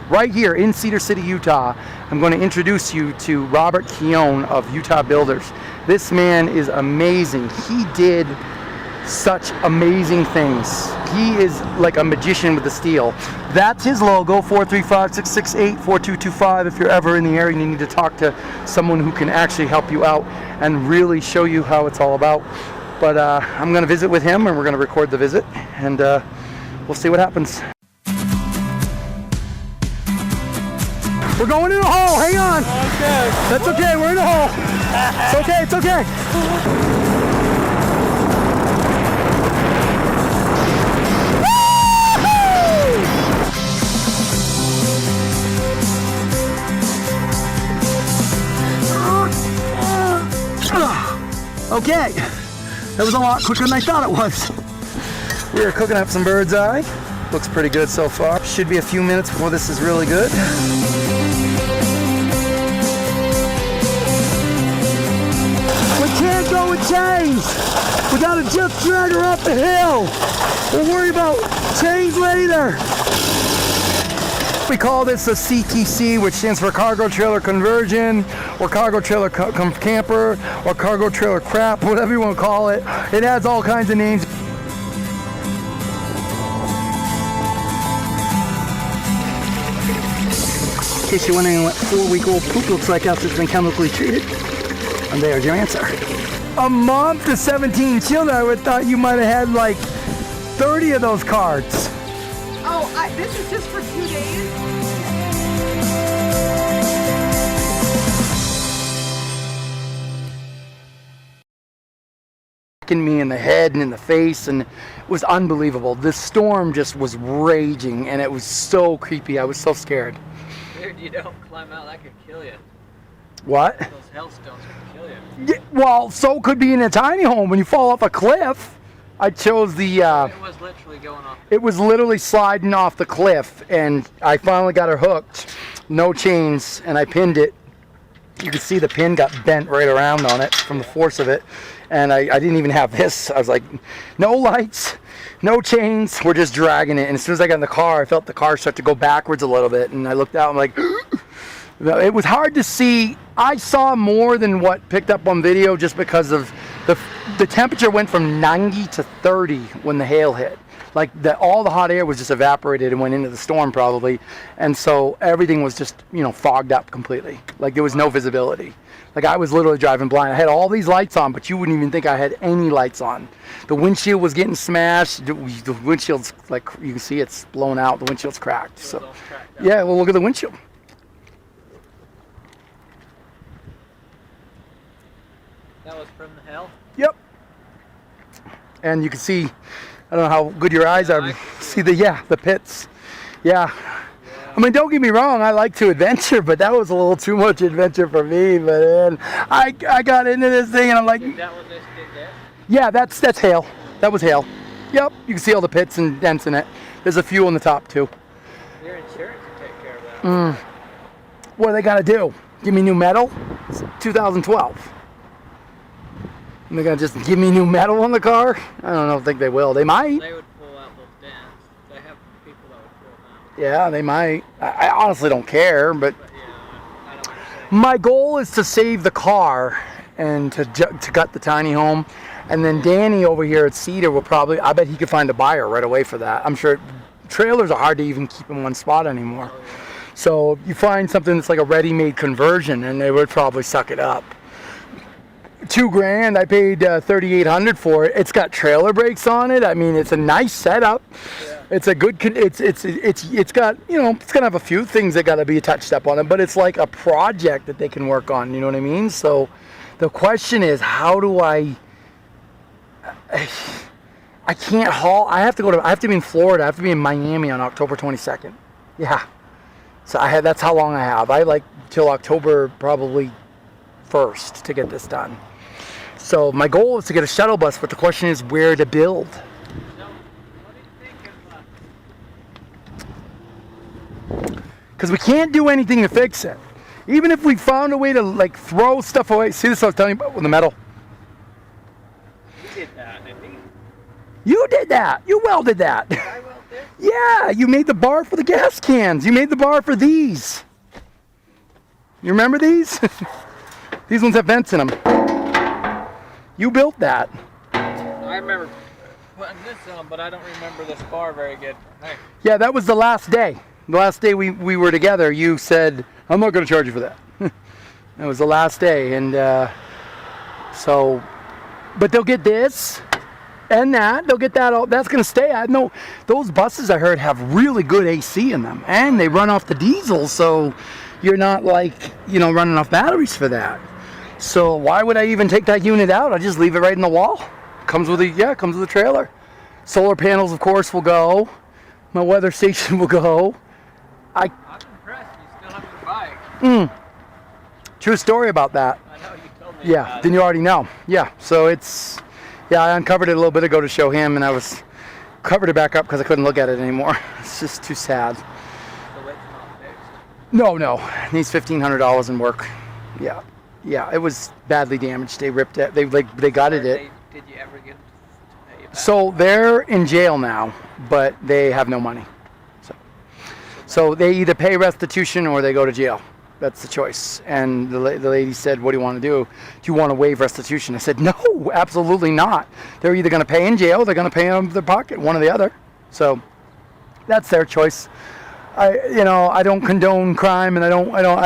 Right here in Cedar City, Utah, I'm going to introduce you to Robert Keown of Utah Builders. This man is amazing. He did such amazing things. He is like a magician with the steel. That's his logo, 435-668-4225. If you're ever in the area and you need to talk to someone who can actually help you out and really show you how it's all about. But I'm going to visit with him, and we're going to record the visit, and we'll see what happens. We're going in a hole. Hang on. Okay. That's okay. We're in a hole. It's okay. It's okay. Okay. That was a lot quicker than I thought it was. We are cooking up some bird's eye. Looks pretty good so far. Should be a few minutes before this is really good. We can't go with chains. We gotta just drag her up the hill. We'll worry about chains later. We call this a CTC, which stands for cargo trailer conversion, or cargo trailer camper, or cargo trailer crap, whatever you want to call it. It has all kinds of names. In case you're wondering what 4-week-old poop looks like after it's been chemically treated, and there's your answer. A mom to 17 children, I would have thought you might have had like 30 of those cards. Oh, this is just for 2 days? Me in the head and in the face, and it was unbelievable. This storm just was raging, and it was so creepy. I was so scared. Dude, you don't climb out, that could kill you. What? Those hailstones could kill you. Yeah, well, so could be in a tiny home when you fall off a cliff. I chose the It was literally going off. it was literally sliding off the cliff, and I finally got her hooked, no chains, and I pinned it. You can see the pin got bent right around on it from the force of it. And I didn't even have this. I was like, no lights, no chains, we're just dragging it. And as soon as I got in the car, I felt the car start to go backwards a little bit. And I looked out, I'm like, it was hard to see. I saw more than what picked up on video just because of the temperature went from 90 to 30 when the hail hit. Like all the hot air was just evaporated and went into the storm probably. And so everything was just, fogged up completely. Like there was no visibility. Like I was literally driving blind. I had all these lights on, but you wouldn't even think I had any lights on. The windshield was getting smashed. The windshield's like, you can see it's blown out. The windshield's cracked. So yeah, well look at the windshield. That was from the hail? Yep. And you can see, I don't know how good your eyes are. See the pits. Yeah. I mean, don't get me wrong, I like to adventure, but that was a little too much adventure for me. But then I got into this thing and I'm like, Is that what this did there? Yeah, that's hail. That was hail. Yep, you can see all the pits and dents in it. There's a few on the top too. Your insurance will take care of that. What do they got to do? Give me new metal? It's 2012. And they're going to just give me new metal on the car? I don't think they will. They might. They would pull out those dents. They have people that would pull them out. Yeah, they might. I honestly don't care, but Yeah, I know what you're saying. my goal is to save the car and to gut the tiny home. And then Danny over here at Cedar will probably, I bet he could find a buyer right away for that. I'm sure trailers are hard to even keep in one spot anymore. Oh, yeah. So you find something that's like a ready-made conversion and they would probably suck it up. $2,000, I paid $3,800 for it. It's got trailer brakes on it. I mean, it's a nice setup. Yeah. It's a good, it's got, it's gonna have a few things that gotta be touched up on it, but it's like a project that they can work on, you know what I mean? So the question is, how do I can't haul, I have to be in Florida, I have to be in Miami on October 22nd. Yeah. So that's how long I have. I like till October probably 1st to get this done. So my goal is to get a shuttle bus, but the question is where to build. So, what do you think of... Because we can't do anything to fix it. Even if we found a way to like throw stuff away. See this I was telling you about with the metal? You did that, didn't you? You did that. You welded that. I welded it? Yeah, you made the bar for the gas cans. You made the bar for these. You remember these? These ones have vents in them. You built that. I remember putting this on, but I don't remember this bar very good. Hey. Yeah, that was the last day. The last day we were together, you said, I'm not going to charge you for that. That was the last day. And so, but they'll get this and that. They'll get that. All, that's going to stay. I know those buses I heard have really good AC in them. And they run off the diesel, so you're not like, running off batteries for that. So why would I even take that unit out? I just leave it right in the wall. Comes with a trailer. Solar panels, of course, will go. My weather station will go. I'm impressed. You still have your bike. True story about that. I know you told me. Yeah, about then it. you already know. Yeah, so I uncovered it a little bit ago to show him, and I covered it back up because I couldn't look at it anymore. It's just too sad. The light's not fixed. No, it needs $1,500 in work. Yeah, it was badly damaged. They ripped it. They gutted it. Did you ever get to pay it back? So they're in jail now, but they have no money. So they either pay restitution or they go to jail. That's the choice. And the lady said, what do you want to do? Do you want to waive restitution? I said, no, absolutely not. They're either going to pay in jail or they're going to pay out of their pocket, one or the other. So that's their choice. I don't condone crime, and I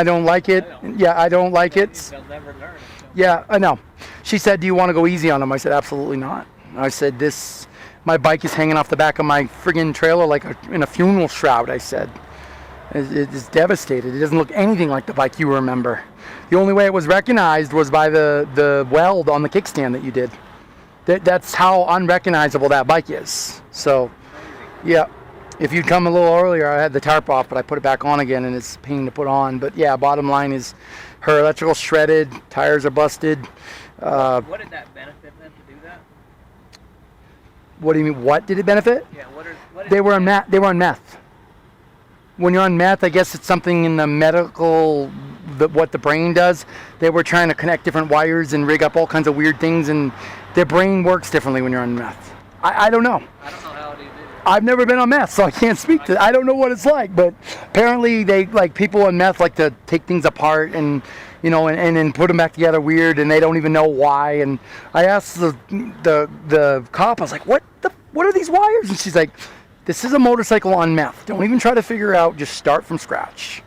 don't like it. Yeah, I don't like it. They'll never learn it. Yeah, I know. She said, do you want to go easy on them? I said, absolutely not. I said, my bike is hanging off the back of my friggin' trailer like in a funeral shroud, I said. It is devastated. It doesn't look anything like the bike you remember. The only way it was recognized was by the weld on the kickstand that you did. That's how unrecognizable that bike is. So, yeah. If you'd come a little earlier, I had the tarp off, but I put it back on again, and it's a pain to put on. But yeah, bottom line is her electrical shredded, tires are busted. What did that benefit them to do that? What do you mean? What did it benefit? Yeah. They were on meth. When you're on meth, I guess it's something in the medical, what the brain does. They were trying to connect different wires and rig up all kinds of weird things, and their brain works differently when you're on meth. I don't know. I don't know how it is. I've never been on meth, so I can't speak to. I don't know what it's like, but apparently people on meth like to take things apart and then put them back together weird, and they don't even know why. And I asked the cop, I was like, what are these wires? And she's like, this is a motorcycle on meth. Don't even try to figure out, just start from scratch.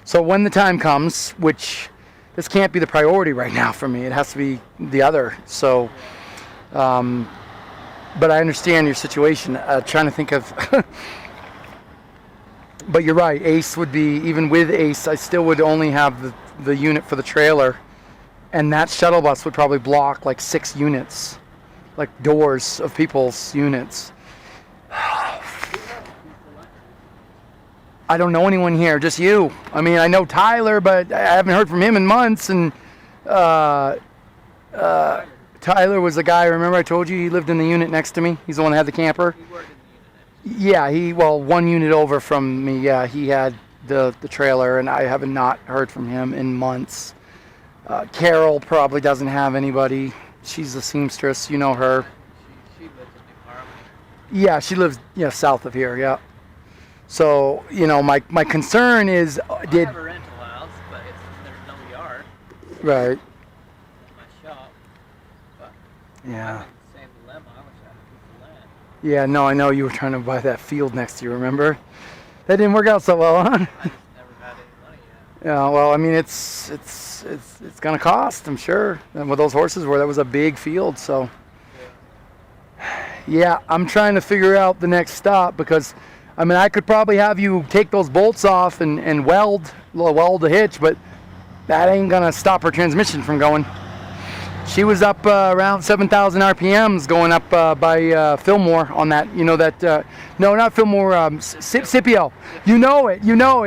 So when the time comes, which this can't be the priority right now for me, it has to be the other. So, but I understand your situation. Trying to think of, but you're right, Ace would be, even with Ace, I still would only have the unit for the trailer, and that shuttle bus would probably block like 6 units, like doors of people's units. I don't know anyone here, just you. I mean, I know Tyler, but I haven't heard from him in months. And Tyler was the guy, remember I told you he lived in the unit next to me? He's the one that had the camper? He worked in the unit. Yeah, one unit over from me. Yeah, he had the trailer, and I have not heard from him in months. Carol probably doesn't have anybody. She's a seamstress, you know her. She lives in New Harmony. Yeah, she lives south of here, yeah. So, my concern is, I have a rental house, but there's no yard. Right. In my shop. But Yeah. I'm in the same dilemma. I wish I had a piece of land. Yeah, no, I know you were trying to buy that field next to you, remember? That didn't work out so well, huh? I just never had any money yet. Yeah, well, I mean, it's gonna cost, I'm sure. And with those horses, that was a big field, so. Yeah, I'm trying to figure out the next stop because, I mean, I could probably have you take those bolts off and weld the hitch, but that ain't gonna stop her transmission from going. She was up around 7,000 RPMs going up by Fillmore on that, no, not Fillmore, Scipio. You know it,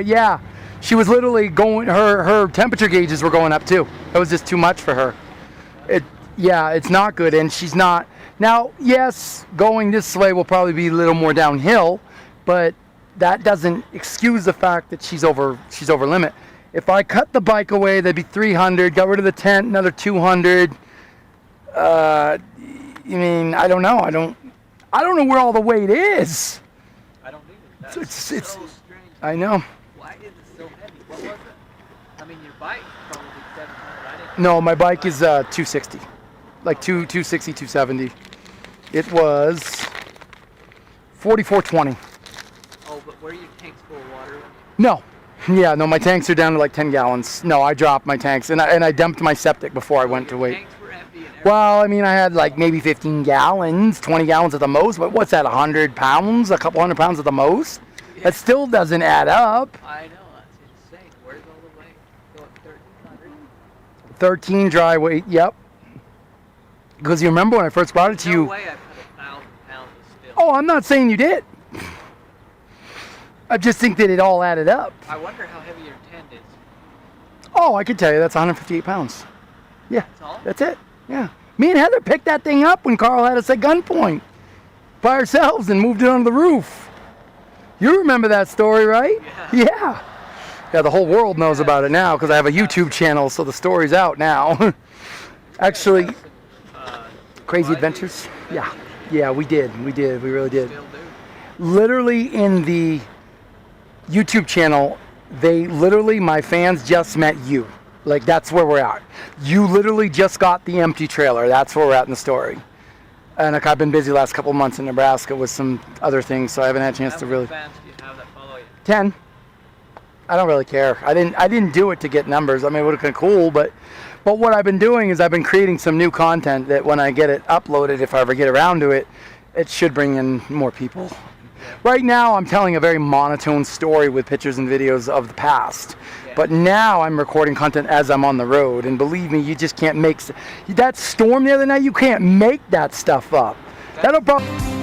yeah. She was literally going, her temperature gauges were going up too. That was just too much for her. It's not good, and she's not. Now, yes, going this way will probably be a little more downhill, but that doesn't excuse the fact that she's over limit. If I cut the bike away, that'd be 300, got rid of the tent, another 200. I mean, I don't know. I don't know where all the weight is. I don't either. It's so strange. I know. Why is it so heavy? What was it? I mean, your bike probably 700. I didn't. No, my bike is 260, like 260, 270. It was 4420. Oh, but were your tanks full of water? No. Yeah, no, my tanks are down to like 10 gallons. No, I dropped my tanks, and I dumped my septic before I went to wait. Tanks were empty and everything. Well, I mean, I had like maybe 15 gallons, 20 gallons at the most, but what's that, 100 pounds? A couple hundred pounds at the most? Yeah. That still doesn't add up. I know, that's insane. Where's all the weight? Go up 1,300? 13 dry weight, yep. Because you remember when I first brought it to No you. way I put 1,000 pounds of steel. Oh, I'm not saying you did. I just think that it all added up. I wonder how heavy your tent is. Oh, I can tell you, that's 158 pounds. Yeah, That's all? that's it. Yeah. Me and Heather picked that thing up when Carl had us at gunpoint by ourselves and moved it onto the roof. You remember that story, right? Yeah. Yeah. Yeah, the whole world knows about it now because I have a YouTube channel, so the story's out now. Actually, Crazy Adventures? Yeah. Yeah, we did. We really did. Still do. Literally in the YouTube channel, my fans just met you. Like, that's where we're at. You literally just got the empty trailer. That's where we're at in the story. And like, I've been busy the last couple of months in Nebraska with some other things, so I haven't had a chance How to many really. fans do you have that follow you? 10. I don't really care. I didn't do it to get numbers. I mean, it would have been cool, but what I've been doing is I've been creating some new content that when I get it uploaded, if I ever get around to it, it should bring in more people. Right now, I'm telling a very monotone story with pictures and videos of the past. Yeah. But now I'm recording content as I'm on the road, and believe me, you just can't make that storm the other night. You can't make that stuff up. That'll probably.